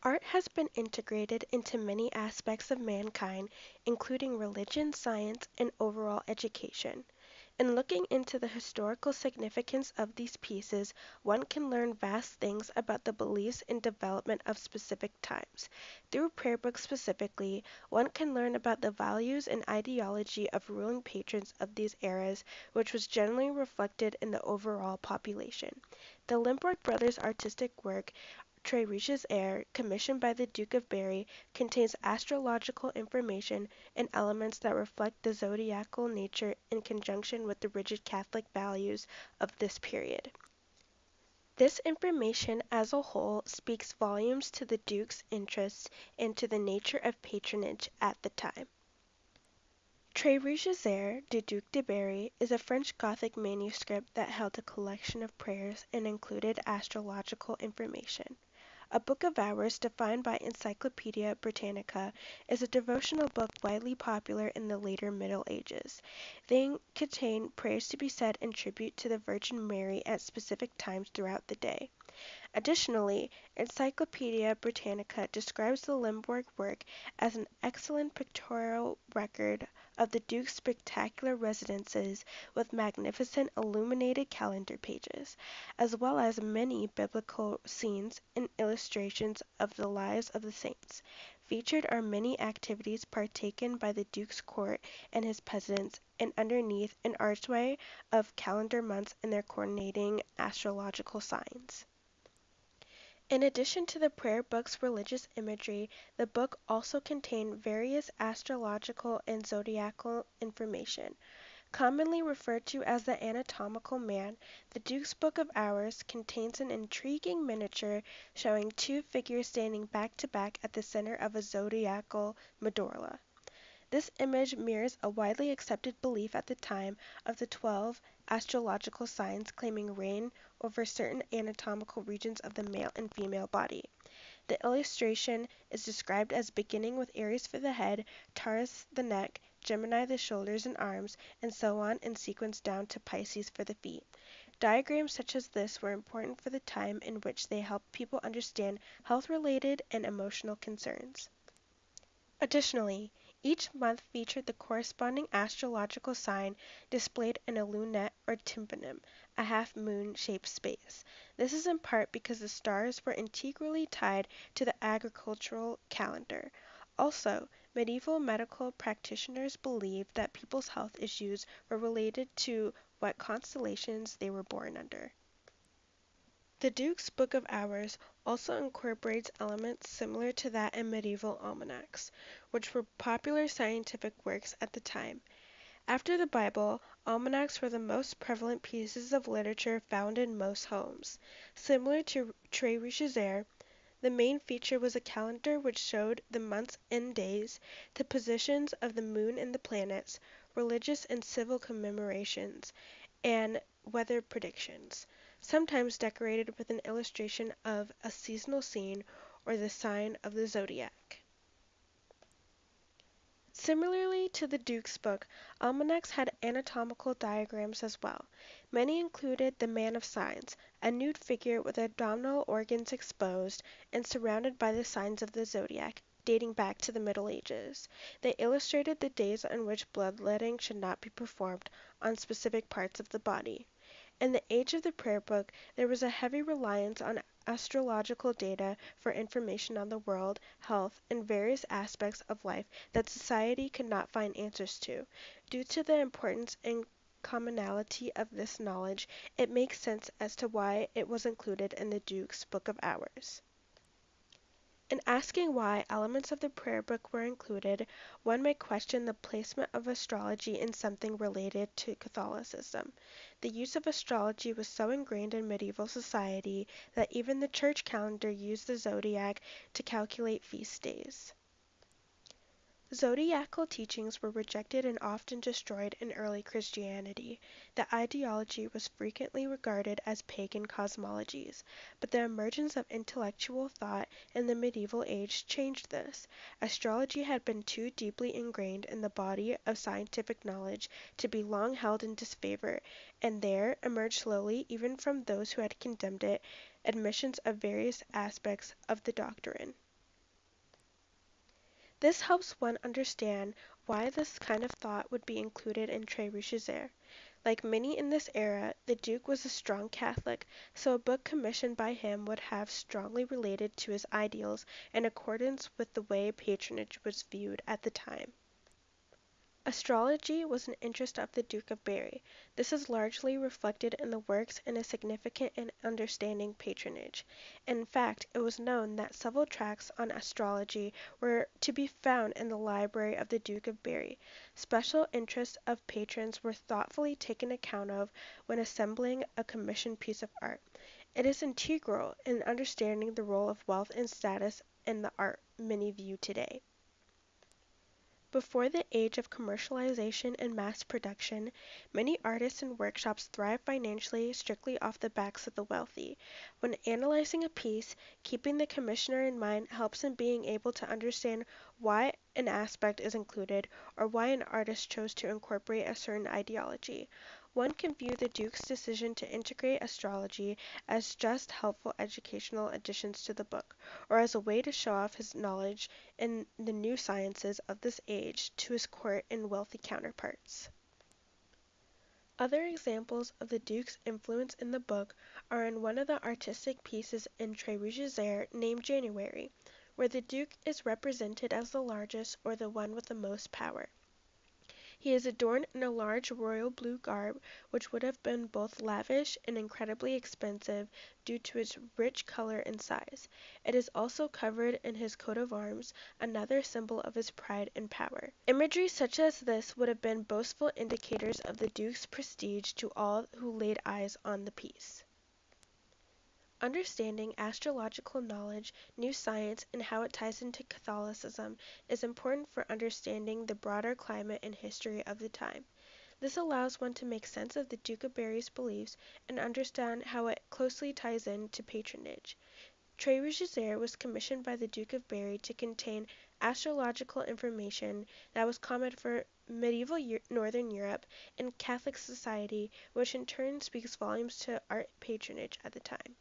Art has been integrated into many aspects of mankind, including religion, science, and overall education. In looking into the historical significance of these pieces, one can learn vast things about the beliefs and development of specific times. Through prayer books specifically, one can learn about the values and ideology of ruling patrons of these eras, which was generally reflected in the overall population. The Limborg brothers' artistic work Trevise's heir, commissioned by the Duke of Berry, contains astrological information and elements that reflect the zodiacal nature in conjunction with the rigid Catholic values of this period. This information as a whole speaks volumes to the Duke's interests and to the nature of patronage at the time. Trevise's heir, du Duc de Berry, is a French Gothic manuscript that held a collection of prayers and included astrological information. A Book of Hours, defined by Encyclopaedia Britannica, is a devotional book widely popular in the later Middle Ages. They contain prayers to be said in tribute to the Virgin Mary at specific times throughout the day. Additionally, Encyclopaedia Britannica describes the Limborg work as an excellent pictorial record of the Duke's spectacular residences with magnificent illuminated calendar pages, as well as many biblical scenes and illustrations of the lives of the saints. Featured are many activities partaken by the Duke's court and his peasants, and underneath an archway of calendar months and their coordinating astrological signs. In addition to the prayer book's religious imagery, the book also contained various astrological and zodiacal information. Commonly referred to as the anatomical man, the Duke's Book of Hours contains an intriguing miniature showing two figures standing back to back at the center of a zodiacal mandorla. This image mirrors a widely accepted belief at the time of the 12 astrological signs claiming reign over certain anatomical regions of the male and female body. The illustration is described as beginning with Aries for the head, Taurus the neck, Gemini the shoulders and arms, and so on in sequence down to Pisces for the feet. Diagrams such as this were important for the time in which they helped people understand health-related and emotional concerns. Additionally, each month featured the corresponding astrological sign displayed in a lunette or tympanum, a half-moon shaped space. This is in part because the stars were integrally tied to the agricultural calendar. Also, medieval medical practitioners believed that people's health issues were related to what constellations they were born under. The Duke's Book of Hours also incorporates elements similar to that in medieval almanacs, which were popular scientific works at the time. After the Bible, almanacs were the most prevalent pieces of literature found in most homes. Similar to Trevise's heir, the main feature was a calendar which showed the months and days, the positions of the moon and the planets, religious and civil commemorations, and weather predictions, sometimes decorated with an illustration of a seasonal scene or the sign of the zodiac. Similarly to the Duke's book, almanacs had anatomical diagrams as well. Many included the man of signs, a nude figure with abdominal organs exposed and surrounded by the signs of the zodiac, dating back to the Middle Ages. They illustrated the days on which bloodletting should not be performed on specific parts of the body. In the age of the prayer book, there was a heavy reliance on astrological data for information on the world, health, and various aspects of life that society could not find answers to. Due to the importance and commonality of this knowledge, it makes sense as to why it was included in the Duke's Book of Hours. In asking why elements of the prayer book were included, one may question the placement of astrology in something related to Catholicism. The use of astrology was so ingrained in medieval society that even the church calendar used the zodiac to calculate feast days. Zodiacal teachings were rejected and often destroyed in early Christianity. The ideology was frequently regarded as pagan cosmologies, but the emergence of intellectual thought in the medieval age changed this. Astrology had been too deeply ingrained in the body of scientific knowledge to be long held in disfavor, and there emerged slowly, even from those who had condemned it, admissions of various aspects of the doctrine. This helps one understand why this kind of thought would be included in Très Rougegère. Like many in this era, the Duke was a strong Catholic, so a book commissioned by him would have strongly related to his ideals in accordance with the way patronage was viewed at the time. Astrology was an interest of the Duke of Berry. This is largely reflected in the works and is significant in understanding patronage. In fact, it was known that several tracts on astrology were to be found in the library of the Duke of Berry. Special interests of patrons were thoughtfully taken account of when assembling a commissioned piece of art. It is integral in understanding the role of wealth and status in the art many view today. Before the age of commercialization and mass production, many artists and workshops thrived financially strictly off the backs of the wealthy. When analyzing a piece, keeping the commissioner in mind helps in being able to understand why an aspect is included or why an artist chose to incorporate a certain ideology. One can view the Duke's decision to integrate astrology as just helpful educational additions to the book, or as a way to show off his knowledge in the new sciences of this age to his court and wealthy counterparts. Other examples of the Duke's influence in the book are in one of the artistic pieces in Très Rougegère named January, where the Duke is represented as the largest or the one with the most power. He is adorned in a large royal blue garb, which would have been both lavish and incredibly expensive due to its rich color and size. It is also covered in his coat of arms, another symbol of his pride and power. Imagery such as this would have been boastful indicators of the Duke's prestige to all who laid eyes on the piece. Understanding astrological knowledge, new science, and how it ties into Catholicism is important for understanding the broader climate and history of the time. This allows one to make sense of the Duke of Berry's beliefs and understand how it closely ties in to patronage. Très Rougegère was commissioned by the Duke of Berry to contain astrological information that was common for medieval Northern Europe and Catholic society, which in turn speaks volumes to art patronage at the time.